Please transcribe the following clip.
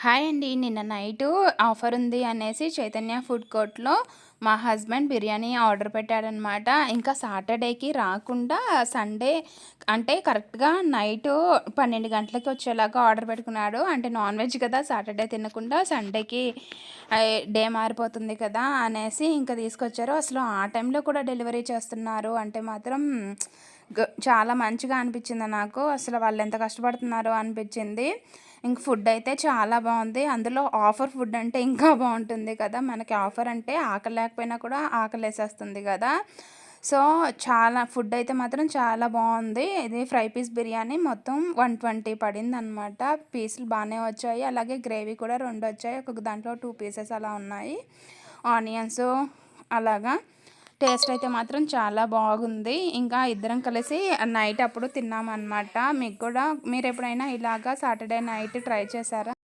Hi అండి. నిన్న night offer ఉంది అనేసి చైతన్య ఫుడ్ కోర్ట్‌లో మా హస్బెండ్ బిర్యానీ ఆర్డర్ పెట్టాడనమాట. ఇంకా సాటర్డేకి రాకుండా సండే అంటే కరెక్ట్‌గా నైటు 12 గంటలకి వచ్చేలాగా ఆర్డర్ పెట్టుకున్నాడు. అంటే నాన్ వెజ్ కదా! సాటర్డే తినకుండా సండేకి డే మారిపోతుంది కదా! అనేసి ఇంకా తీసుకొచ్చారు. అసలు ఆ టైంలో కూడా డెలివరీ చేస్తున్నారు అంటే మాత్రం చాలా మంచిగా అనిపించింది నాకు. అసలు వాళ్ళెంత కష్టపడుతున్నారో అనిపించింది. ఇంక ఫుడ్ అయితే చాలా బాగుంది. అందులో ఆఫర్ ఫుడ్ అంటే ఇంకా బాగుంటుంది కదా! మనకి ఆఫర్ అంటే ఆకలి లేకపోయినా కూడా ఆకలేసేస్తుంది కదా! సో, చాలా ఫుడ్ అయితే మాత్రం చాలా బాగుంది. ఇది ఫ్రై పీస్ బిర్యానీ మొత్తం 120 పడిందనమాట. పీసులు బాగానే వచ్చాయి. అలాగే గ్రేవీ కూడా 2 వచ్చాయి. ఒక్కొక్క దాంట్లో 2 పీసెస్ అలా ఉన్నాయి. ఆనియన్స్ అలాగా. టేస్ట్ అయితే మాత్రం చాలా బాగుంది. ఇంకా ఇద్దరం కలిసి నైట్ అప్పుడు తిన్నామనమాట. మీకు కూడా మీరెప్పుడైనా ఇలాగా సాటర్డే నైట్ ట్రై చేశారా?